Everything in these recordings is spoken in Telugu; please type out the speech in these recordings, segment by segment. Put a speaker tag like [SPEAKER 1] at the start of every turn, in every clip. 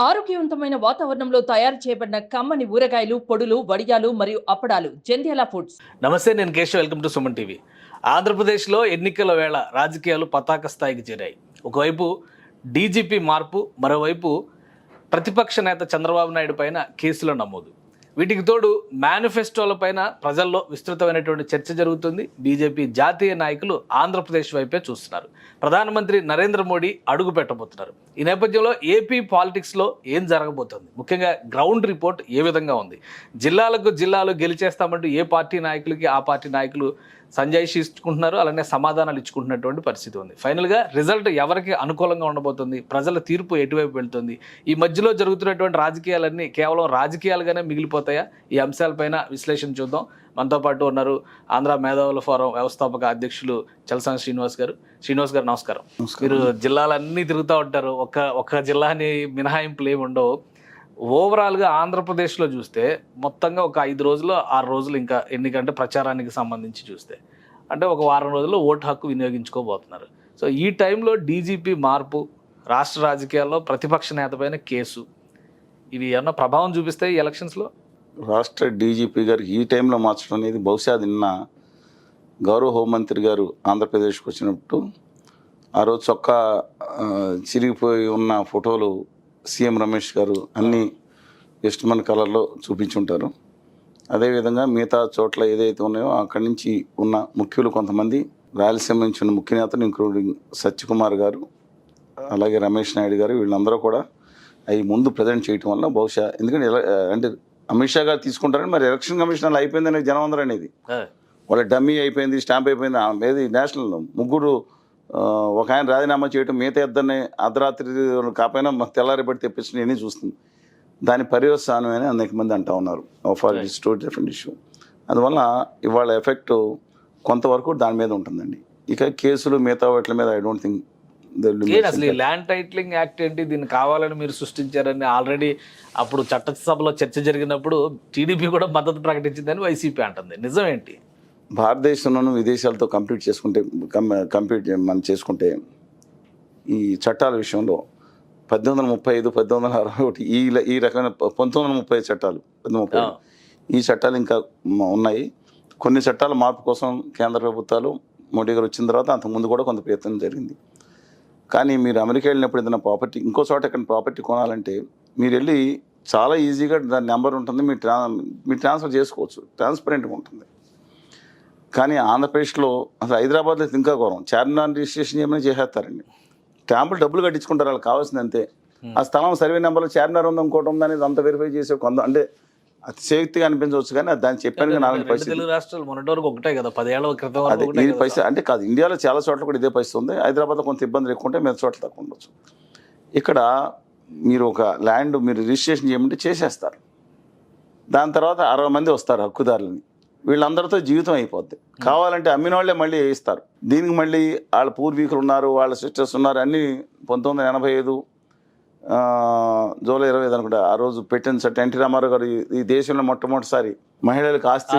[SPEAKER 1] ఆరోగ్యవంతమైన వాతావరణంలో తయారు చేయబడిన కమ్మని ఊరగాయలు, పొడులు, వడియాలు మరియు అప్పడాలు జంధ్యాల ఫుడ్స్.
[SPEAKER 2] నమస్తే, నేను Keshav. Welcome to Suman TV. ఆంధ్రప్రదేశ్లో ఎన్నికల వేళ రాజకీయాలు పతాక స్థాయికి చేరాయి. ఒకవైపు డీజీపీ మార్పు, మరోవైపు ప్రతిపక్ష నేత చంద్రబాబు నాయుడు పైన కేసుల నమోదు. వీటికి తోడు మేనిఫెస్టోల పైన ప్రజల్లో విస్తృతమైనటువంటి చర్చ జరుగుతుంది. బీజేపీ జాతీయ నాయకులు ఆంధ్రప్రదేశ్ వైపే చూస్తున్నారు. ప్రధానమంత్రి నరేంద్ర మోడీ అడుగు పెట్టబోతున్నారు. ఈ నేపథ్యంలో ఏపీ పాలిటిక్స్లో ఏం జరగబోతుంది, ముఖ్యంగా గ్రౌండ్ రిపోర్ట్ ఏ విధంగా ఉంది, జిల్లాలు గెలిచేస్తామంటూ ఏ పార్టీ నాయకులకి ఆ పార్టీ నాయకులు సంజాయిషి ఇచ్చుకుంటున్నారు, అలానే సమాధానాలు ఇచ్చుకుంటున్నటువంటి పరిస్థితి ఉంది. ఫైనల్గా రిజల్ట్ ఎవరికి అనుకూలంగా ఉండబోతుంది, ప్రజల తీర్పు ఎటువైపు వెళ్తుంది, ఈ మధ్యలో జరుగుతున్నటువంటి రాజకీయాలన్నీ కేవలం రాజకీయాలుగానే మిగిలిపోతాయా? ఈ అంశాలపైన విశ్లేషణ చూద్దాం. మనతో పాటు ఉన్నారు ఆంధ్ర మేధావుల ఫోరం వ్యవస్థాపక అధ్యక్షులు చలసాని శ్రీనివాస్ గారు. శ్రీనివాస్ గారు, నమస్కారం. మీరు జిల్లాలన్నీ తిరుగుతూ ఉంటారు, ఒక్క జిల్లాని మినహాయింపులు ఏమి ఉండవు. ఓవరాల్గా ఆంధ్రప్రదేశ్లో చూస్తే మొత్తంగా ఒక 5 రోజులు 6 రోజులు ఇంకా ఎన్నికంటే ప్రచారానికి సంబంధించి చూస్తే అంటే ఒక వారం రోజుల్లో ఓటు హక్కు వినియోగించుకోబోతున్నారు. సో ఈ టైంలో డీజీపీ మార్పు, రాష్ట్ర రాజకీయాల్లో ప్రతిపక్ష నేత పైన కేసు, ఇవి ఏమన్నా ప్రభావం చూపిస్తాయి ఈ ఎలక్షన్స్లో?
[SPEAKER 3] రాష్ట్ర డీజీపీ గారు ఈ టైంలో మార్చడం అనేది బహుశా నిన్న గౌరవ హోంమంత్రి గారు ఆంధ్రప్రదేశ్కి వచ్చినప్పుడు ఆ రోజు చొక్కా చిరిగిపోయి ఉన్న ఫోటోలు సీఎం రమేష్ గారు అన్ని వెస్ట్మన్ కలర్లో చూపించుంటారు. అదేవిధంగా మిగతా చోట్ల ఏదైతే ఉన్నాయో అక్కడి నుంచి ఉన్న ముఖ్యులు కొంతమంది, రాయలసీమ నుంచి ఉన్న ముఖ్య నేతలు ఇంక్లూడింగ్ సత్యకుమార్ గారు, అలాగే రమేష్ నాయుడు గారు, వీళ్ళందరూ కూడా అవి ముందు ప్రజెంట్ చేయటం వల్ల బహుశా, ఎందుకంటే అంటే అమిత్ షా గారు తీసుకుంటారని మరి ఎలక్షన్ కమిషన్ అయిపోయిందని జనం అందరూ అనేది, వాళ్ళ డమ్మీ అయిపోయింది, స్టాంప్ అయిపోయింది. ఏది నేషనల్ ముగ్గురు, ఒక ఆయన రాజీనామా చేయటం, మిగతా ఇద్దరిని అర్ధరాత్రి కాకపోయినా తెల్లారిబడి తెప్పించడం ఇవన్నీ చూస్తుంది. దాని పర్యవసానం అని అనేక మంది అంటూ ఉన్నారు. For story different issue. అందువల్ల ఇవాళ ఎఫెక్ట్ కొంతవరకు దాని మీద ఉంటుందండి. ఇక కేసులు మిగతా వాటి మీద ఐ డోంట్ థింక్.
[SPEAKER 2] అసలు ఈ ల్యాండ్ టైటిలింగ్ యాక్ట్ ఏంటి, దీన్ని కావాలని మీరు సృష్టించారని ఆల్రెడీ అప్పుడు చట్టసభలో చర్చ జరిగినప్పుడు టీడీపీ కూడా మద్దతు ప్రకటించిందని వైసీపీ అంటుంది. నిజం ఏంటి?
[SPEAKER 3] భారతదేశంలోనూ విదేశాలతో మనం చేసుకుంటే ఈ చట్టాల విషయంలో 1835, 1861 ఈ రకమైన 1930 చట్టాలు, 1930 ఈ చట్టాలు ఇంకా ఉన్నాయి. కొన్ని చట్టాల మార్పు కోసం కేంద్ర ప్రభుత్వాలు మోడీ గారు వచ్చిన తర్వాత అంతకుముందు కూడా కొంత ప్రయత్నం జరిగింది. కానీ మీరు అమెరికా వెళ్ళినప్పుడు ఏదైనా ప్రాపర్టీ, ఇంకో చోట ఎక్కడ ప్రాపర్టీ కొనాలంటే మీరు వెళ్ళి చాలా ఈజీగా దాని నెంబర్ ఉంటుంది, మీరు ట్రాన్స్ఫర్ చేసుకోవచ్చు, ట్రాన్స్పరెంట్గా ఉంటుంది. కానీ ఆంధ్రప్రదేశ్లో అసలు హైదరాబాద్లో ఇంకా ఘోరం. చార్మినార్ రిజిస్ట్రేషన్ చేయమని చేసేస్తారండి. స్టాంపులు డబ్బులు కట్టించుకుంటారు, వాళ్ళకి కావాల్సింది అంతే. ఆ స్థలం సర్వే నెంబర్లో చార్మినార్ ఉంది, ఇంకోటి ఉంది అనేది అంత వెరిఫై చేసే కొంత, అంటే అతిశయోక్తిగా అనిపించవచ్చు. కానీ దాన్ని చెప్పాను, 4 పైసలు.
[SPEAKER 2] తెలుగు రాష్ట్రాలు మొన్నటి ఒకటే కదా, 10 ఏళ్ల క్రితం.
[SPEAKER 3] అదే ఇది పైసా అంటే కాదు, ఇండియాలో చాలా చోట్ల కూడా ఇదే పరిస్థితి ఉంది. హైదరాబాద్లో కొంత ఇబ్బందులు ఎక్కువ ఉంటాయి, మిగతా చోట్ల తక్కువ ఉండొచ్చు. ఇక్కడ మీరు ఒక ల్యాండ్ మీరు రిజిస్ట్రేషన్ చేయమంటే చేసేస్తారు. దాని తర్వాత 60 మంది వస్తారు హక్కుదారులని, వీళ్ళందరితో జీవితం అయిపోద్ది. కావాలంటే అమ్మిన వాళ్ళే మళ్ళీ వేయిస్తారు. దీనికి మళ్ళీ వాళ్ళ పూర్వీకులు ఉన్నారు, వాళ్ళ సిస్టర్స్ ఉన్నారు. అన్నీ 1985 జూలై 25 అనుకుంటా ఆ రోజు పెట్టిన చట్టం. ఎన్టీ రామారావు గారు ఈ దేశంలో మొట్టమొదటిసారి మహిళలకు ఆస్తి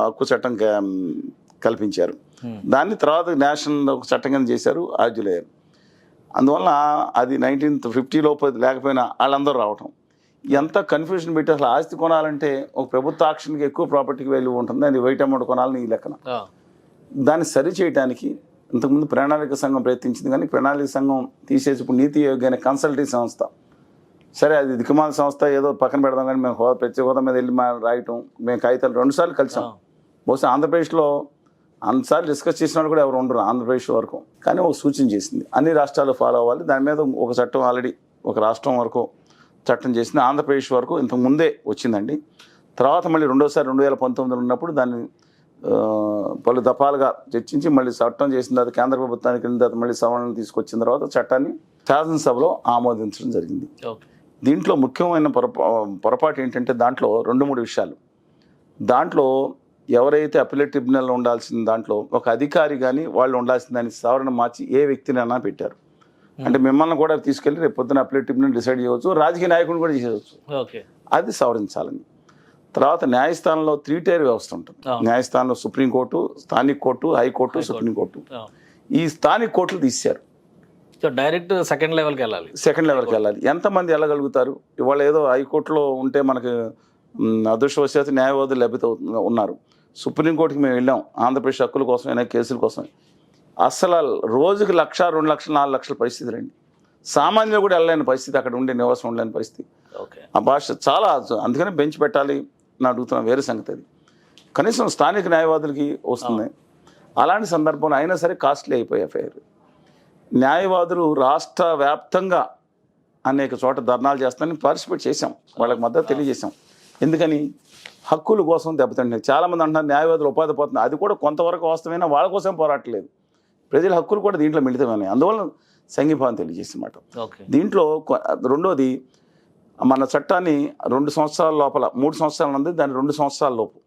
[SPEAKER 3] హక్కు చట్టం కల్పించారు. దాన్ని తర్వాత నేషనల్ ఒక చట్టం కింద చేశారు, ఆర్జులయ్యారు. అందువల్ల అది 1950 లోపు లేకపోయినా వాళ్ళందరూ రావటం ఎంత కన్ఫ్యూజన్ పెట్టి, అసలు ఆస్తి కొనాలంటే ఒక ప్రభుత్వ ఆక్షన్కి ఎక్కువ ప్రాపర్టీకి వాల్యూ ఉంటుంది, అది వైట్ అమౌంట్ కొనాలని ఈ లెక్కన. దాన్ని సరి చేయడానికి ఇంతకుముందు ప్రణాళిక సంఘం ప్రయత్నించింది, కానీ ప్రణాళిక సంఘం తీసేసి ఇప్పుడు నీతి ఆయోగ్ అనే కన్సల్టింగ్ సంస్థ, సరే అది దిక్కుమాల సంస్థ, ఏదో పక్కన పెడదాం. కానీ మేము ప్రత్యేక హోదా మీద వెళ్ళి రాయటం, మేము కాగితాలు 2 సార్లు కలిసాం. బహుశా ఆంధ్రప్రదేశ్లో అన్నిసార్లు డిస్కస్ చేసిన వాళ్ళు కూడా ఎవరు ఉండరు ఆంధ్రప్రదేశ్ వరకు. కానీ ఒక సూచన చేసింది, అన్ని రాష్ట్రాలు ఫాలో అవ్వాలి. దాని మీద ఒక చట్టం ఆల్రెడీ ఒక రాష్ట్రం వరకు చట్టం చేసింది. ఆంధ్రప్రదేశ్ వరకు ఇంతకు ముందే వచ్చిందండి. తర్వాత మళ్ళీ రెండోసారి 2019 ఉన్నప్పుడు దాన్ని పలు దఫాలుగా చర్చించి మళ్ళీ చట్టం చేసిన తర్వాత కేంద్ర ప్రభుత్వానికి వెళ్ళిన తర్వాత మళ్ళీ సవరణలు తీసుకొచ్చిన తర్వాత చట్టాన్ని శాసనసభలో ఆమోదించడం జరిగింది. దీంట్లో ముఖ్యమైన పొరపాటు ఏంటంటే దాంట్లో 2-3 విషయాలు. దాంట్లో ఎవరైతే అప్పీలేట్ ట్రిబ్యునల్లో ఉండాల్సిన దాంట్లో ఒక అధికారి కానీ వాళ్ళు ఉండాల్సిన దాన్ని సవరణ మార్చి ఏ వ్యక్తినైనా పెట్టారు. అంటే మిమ్మల్ని కూడా తీసుకెళ్ళి రేపు పొద్దున అప్పీలేట్ ట్రిబ్యునల్ డిసైడ్ చేయవచ్చు, రాజకీయ నాయకులు కూడా చేయవచ్చు. అది సవరించాలని. తర్వాత న్యాయస్థానంలో 3-tier వ్యవస్థ ఉంటుంది. న్యాయస్థానంలో సుప్రీంకోర్టు, స్థానిక కోర్టు, హైకోర్టు, సుప్రీంకోర్టు. ఈ స్థానిక కోర్టులు తీశారు.
[SPEAKER 2] సో డైరెక్ట్ సెకండ్ లెవెల్కి వెళ్ళాలి.
[SPEAKER 3] సెకండ్ లెవెల్కి వెళ్ళాలి. ఎంతమంది వెళ్ళగలుగుతారు? ఇవాళ ఏదో హైకోర్టులో ఉంటే మనకు అదృష్టవశాత్తు న్యాయవాదులు లభ్యత ఉన్నారు. సుప్రీంకోర్టుకి మేము వెళ్ళాం ఆంధ్రప్రదేశ్ హక్కుల కోసమైనా కేసుల కోసం. అసలు రోజుకి 1,00,000, 2 లక్షలు, 4 లక్షల పరిస్థితి రండి. సామాన్యులు కూడా వెళ్ళలేని పరిస్థితి, అక్కడ ఉండే నివాసం ఉండలేని పరిస్థితి.
[SPEAKER 2] ఓకే,
[SPEAKER 3] ఆ భాష చాలా, అందుకని బెంచ్ పెట్టాలి అని అడుగుతున్నాం. వేరే సంగతి అది. కనీసం స్థానిక న్యాయవాదులకి వస్తుంది. అలాంటి సందర్భంలో అయినా సరే కాస్ట్లీ అయిపోయాయి ఎఫ్ఐఆర్. న్యాయవాదులు రాష్ట్ర వ్యాప్తంగా అనేక చోట ధర్నాలు చేస్తానని పార్టిసిపేట్ చేశాం, వాళ్ళకి మద్దతు తెలియజేశాం. ఎందుకని? హక్కుల కోసం దెబ్బతింటున్నారు. చాలామంది అంటున్నారు న్యాయవాదులు ఉపాధి పోతుంది. అది కూడా కొంతవరకు వాస్తవమైనా వాళ్ళ కోసం పోరాటలేదు, ప్రజల హక్కులు కూడా దీంట్లో మిళితమైనాయి. అందువల్ల సంఘీభావం తెలియజేసినమాట. దీంట్లో రెండోది, మన చట్టాన్ని 2 సంవత్సరాల లోపల, 3 సంవత్సరాలు ఉంది, దాన్ని 2 సంవత్సరాల లోపు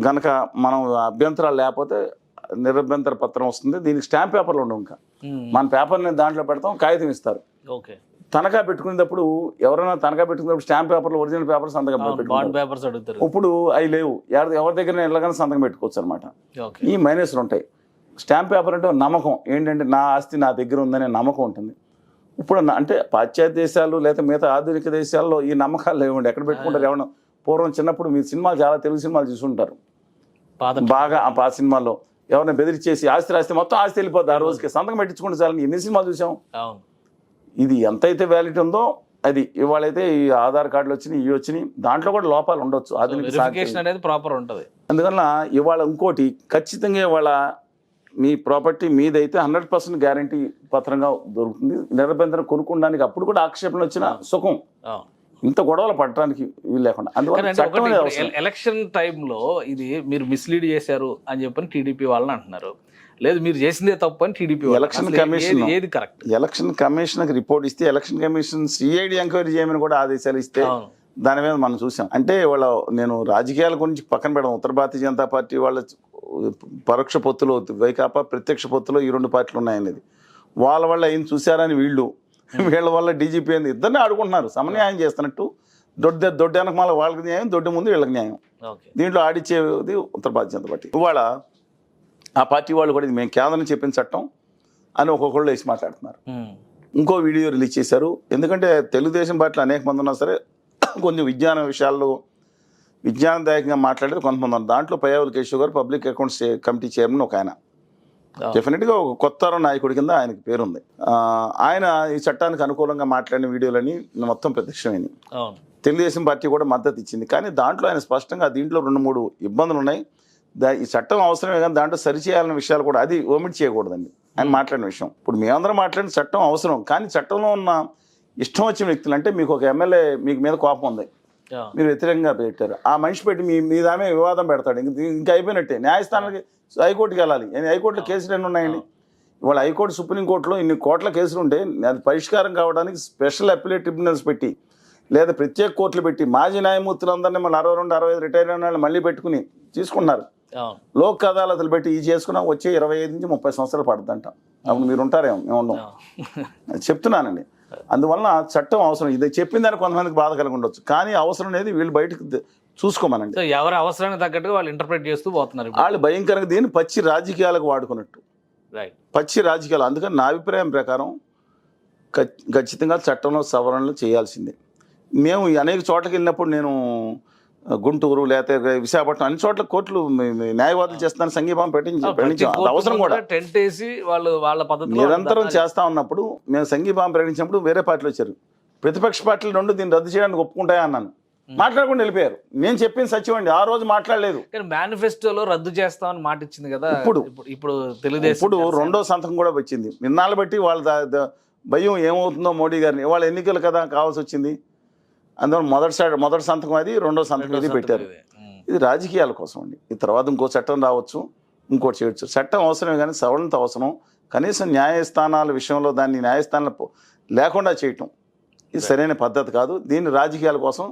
[SPEAKER 3] గనక మనం అభ్యంతరాలు లేకపోతే నిరభ్యంతర పత్రం వస్తుంది. దీనికి స్టాంప్ పేపర్లు ఉండవు. ఇంకా మన పేపర్ని దాంట్లో పెడతాం, కాగితం ఇస్తారు. తనఖా పెట్టుకునేటప్పుడు ఎవరైనా తనఖా పెట్టుకునేటప్పుడు స్టాంప్ పేపర్లు, ఒరిజినల్ పేపర్ సంతకం పెట్టుకుంటారు. ఇప్పుడు అవి లేవు. ఎవరి దగ్గర వెళ్ళగానే సంతకం పెట్టుకోవచ్చు అనమాట. ఈ మైనస్లు ఉంటాయి. స్టాంప్ పేపర్ అంటే నమ్మకం, ఏంటంటే నా ఆస్తి నా దగ్గర ఉందనే నమ్మకం ఉంటుంది. ఇప్పుడు అంటే పాశ్చాత్య దేశాలు లేదా మిగతా ఆధునిక దేశాల్లో ఈ నమ్మకాలు లేవండి. ఎక్కడ పెట్టుకుంటారు? ఎవరైనా పూర్వం చిన్నప్పుడు మీ సినిమాలు, చాలా తెలుగు సినిమాలు చూసుంటారు బాగా. ఆ పాత సినిమాల్లో ఎవరైనా బెదిరిచేసి ఆస్తి మొత్తం ఆస్తి వెళ్ళిపోద్ది, ఆ రోజుకి సంతకం పెట్టించుకుంటే చాలని ఎన్ని సినిమాలు చూసాం. ఇది ఎంతైతే వ్యాలిటీ ఉందో అది. ఇవాళైతే ఈ ఆధార్ కార్డులు వచ్చినాయి, ఇవి వచ్చినాయి, దాంట్లో కూడా లోపాలు ఉండొచ్చు. ఆధునిక
[SPEAKER 2] ప్రాపర్ ఉంటుంది.
[SPEAKER 3] అందువల్ల ఇవాళ ఇంకోటి, ఖచ్చితంగా ఇవాళ మీ ప్రాపర్టీ మీదైతే 100% గ్యారంటీ పత్రంగా దొరుకుతుంది. నిరభ్యంతరం కొనుక్కోవడానికి అప్పుడు కూడా ఆక్షేపణలు వచ్చిన సుఖం, ఇంత గొడవలు పడటానికి వీలు లేకుండా. అందువల్ల
[SPEAKER 2] ఎలక్షన్ టైంలో ఇది మీరు మిస్లీడ్ చేశారు అని చెప్పని టీడీపీ వాళ్ళని అంటున్నారు, లేదు మీరు చేసిందే తప్పు అని టీడీపీ.
[SPEAKER 3] ఎలక్షన్ కమిషన్
[SPEAKER 2] ఏది కరెక్ట్?
[SPEAKER 3] ఎలక్షన్ కమిషన్కి రిపోర్ట్ ఇస్తే, ఎలక్షన్ కమిషన్ సిఐడి ఎంక్వైరీ చేయమని కూడా ఆదేశాలు ఇస్తే దాని మీద మనం చూసాం. అంటే వాళ్ళ, నేను రాజకీయాల గురించి పక్కన పెడదాం, ఉత్తర భారతీయ జనతా పార్టీ వాళ్ళ పరోక్ష పొత్తులో, వైకాపా ప్రత్యక్ష పొత్తులో ఈ 2 పార్టీలు ఉన్నాయనేది వాళ్ళ వల్ల ఏం చూశారని వీళ్ళ వల్ల డీజీపీ అని ఇద్దరిని ఆడుకుంటున్నారు. సమన్యాయం చేస్తున్నట్టు. దొడ్డ వెనకమాల వాళ్ళకి న్యాయం, దొడ్డి ముందు వీళ్ళకి న్యాయం. దీంట్లో ఆడిచ్చేది ఉత్తర భారతీయ జనతా పార్టీ. ఇవాళ ఆ పార్టీ వాళ్ళు కూడా ఇది మేము కేంద్రం చెప్పిన చట్టం అని ఒక్కొక్కళ్ళు వేసి మాట్లాడుతున్నారు. ఇంకో వీడియో రిలీజ్ చేశారు. ఎందుకంటే తెలుగుదేశం పార్టీలో అనేక మంది ఉన్నా సరే కొంచెం విజ్ఞాన విషయాల్లో విజ్ఞానదాయకంగా మాట్లాడేది కొంతమంది ఉన్నారు. దాంట్లో పయ్యావుల కేశవ్ గారు పబ్లిక్ అకౌంట్స్ కమిటీ చైర్మన్ ఒక ఆయన, డెఫినెట్గా ఒక కొత్త నాయకుడి కింద ఆయనకి పేరుంది. ఆయన ఈ చట్టానికి అనుకూలంగా మాట్లాడిన వీడియోలని మొత్తం ప్రత్యక్షమైనవి. తెలుగుదేశం పార్టీ కూడా మద్దతు ఇచ్చింది. కానీ దాంట్లో ఆయన స్పష్టంగా దీంట్లో 2-3 ఇబ్బందులు ఉన్నాయి, ఈ చట్టం అవసరమే, కానీ దాంట్లో సరిచేయాలన్న విషయాలు కూడా అది ఓమిట్ చేయకూడదండి ఆయన మాట్లాడిన విషయం. ఇప్పుడు మేమందరం మాట్లాడిన చట్టం అవసరం, కానీ చట్టంలో ఉన్న ఇష్టం వచ్చిన వ్యక్తులు, అంటే మీకు ఒక ఎమ్మెల్యే మీకు మీద కోపం ఉంది, మీరు వ్యతిరేకంగా పెట్టారు, ఆ మనిషి పెట్టి మీ దామే వివాదం పెడతాడు, ఇంకా అయిపోయినట్టే. న్యాయస్థానానికి, హైకోర్టుకి వెళ్ళాలి. హైకోర్టులో కేసులు ఎన్ని ఉన్నాయండి? ఇవాళ హైకోర్టు, సుప్రీంకోర్టులో ఇన్ని కోట్ల కేసులు ఉంటే అది పరిష్కారం కావడానికి స్పెషల్ అప్పీలేట్ ట్రిబ్యునల్స్ పెట్టి, లేదా ప్రత్యేక కోర్టులు పెట్టి, మాజీ న్యాయమూర్తులందరినీ మళ్ళీ 62-65 రిటైర్ అయిన వాళ్ళు మళ్ళీ పెట్టుకుని తీసుకున్నారు. లోక్ అదాలతులు పెట్టి ఈ చేసుకున్నా వచ్చే 25 నుంచి 30 సంవత్సరాలు పడుతుందంట. అప్పుడు మీరు ఉంటారేమో, మేము ఉండం, చెప్తున్నానండి. అందువలన చట్టం అవసరం. ఇది చెప్పిన దానికి కొంతమందికి బాధ కలిగి ఉండొచ్చు, కానీ అవసరం అనేది వీళ్ళు బయటకు చూసుకోమనండి.
[SPEAKER 2] ఎవరి అవసరానికి తగ్గట్టుగా వాళ్ళు ఇంటర్ప్రిట్ చేస్తూ పోతున్నారు.
[SPEAKER 3] వాళ్ళు భయంకరంగా దీన్ని పచ్చి రాజకీయాలకు వాడుకున్నట్టు, పచ్చి రాజకీయాలు. అందుకని నా అభిప్రాయం ప్రకారం ఖచ్చితంగా చట్టంలో సవరణలు చేయాల్సిందే. మేము అనేక చోట్లకి వెళ్ళినప్పుడు, నేను గుంటూరు లేకపోతే విశాఖపట్నం అన్ని చోట్ల కోర్టులు న్యాయవాదులు చేస్తాను సంఘీభావం పెట్టించాం. అవసరం కూడా నిరంతరం చేస్తా ఉన్నప్పుడు మేము సంఘీభావం ప్రకటించినప్పుడు వేరే పార్టీలు వచ్చారు. ప్రతిపక్ష పార్టీలు 2 దీన్ని రద్దు చేయడానికి ఒప్పుకుంటాయా అన్నాను. మాట్లాడకుండా వెళ్ళిపోయారు. నేను చెప్పింది సత్యం అండి, ఆ రోజు మాట్లాడలేదు.
[SPEAKER 2] మేనిఫెస్టోలో రద్దు చేస్తామని మాట ఇచ్చింది కదా. ఇప్పుడు తెలుగుదేశం
[SPEAKER 3] ఇప్పుడు 2వ సంతకం కూడా వచ్చింది. నిన్నాళ్ళు బట్టి వాళ్ళ భయం ఏమవుతుందో మోడీ గారిని. వాళ్ళ ఎన్నికలు కదా కావాల్సి వచ్చింది. అందువల్ల మొదటి సంతకం అది, 2వ సంతకం ఇది పెట్టారు. ఇది రాజకీయాల కోసం అండి. ఈ తర్వాత ఇంకో చట్టం రావచ్చు, ఇంకోటి చేయొచ్చు. చట్టం అవసరమే, కానీ సవరణత అవసరం. కనీసం న్యాయస్థానాల విషయంలో దాన్ని న్యాయస్థానాలు లేకుండా చేయటం ఇది సరైన పద్ధతి కాదు. దీన్ని రాజకీయాల కోసం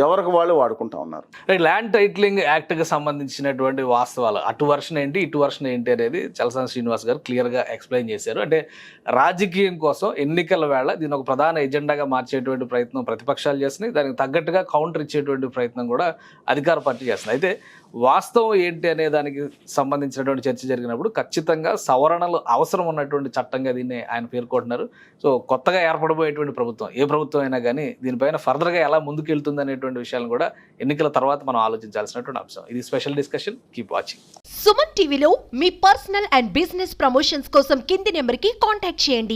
[SPEAKER 3] ఎవరికి వాళ్ళు వాడుకుంటా ఉన్నారు.
[SPEAKER 2] ల్యాండ్ టైటిలింగ్ యాక్ట్కి సంబంధించినటువంటి వాస్తవాలు అటు వర్షన్ ఏంటి ఇటు వర్షన్ ఏంటి అనేది చలసాని శ్రీనివాస్ గారు క్లియర్గా ఎక్స్ప్లెయిన్ చేశారు. అంటే రాజకీయం కోసం ఎన్నికల వేళ దీని ఒక ప్రధాన ఎజెండాగా మార్చేటువంటి ప్రయత్నం ప్రతిపక్షాలు చేస్తున్నాయి, దానికి తగ్గట్టుగా కౌంటర్ ఇచ్చేటువంటి ప్రయత్నం కూడా అధికార పార్టీ చేస్తుంది. అయితే వాస్తవం ఏంటి అనే దానికి సంబంధించినటువంటి చర్చ జరిగినప్పుడు ఖచ్చితంగా సవరణలు అవసరం ఉన్నటువంటి చట్టంగా దీన్ని ఆయన పేర్కొంటున్నారు. సో కొత్తగా ఏర్పడబోయేటువంటి ప్రభుత్వం ఏ ప్రభుత్వం అయినా కానీ దీనిపైన ఫర్దర్గా ఎలా ముందుకెళ్తుంది అనేటువంటి విషయాలను కూడా ఎన్నికల తర్వాత మనం ఆలోచించాల్సినటువంటి అంశం. ఇది special discussion. Keep watching.
[SPEAKER 4] Suman టీవీలో మీ పర్సనల్ అండ్ బిజినెస్ ప్రమోషన్స్ కోసం కింది నెంబర్కి కాంటాక్ట్ చేయండి.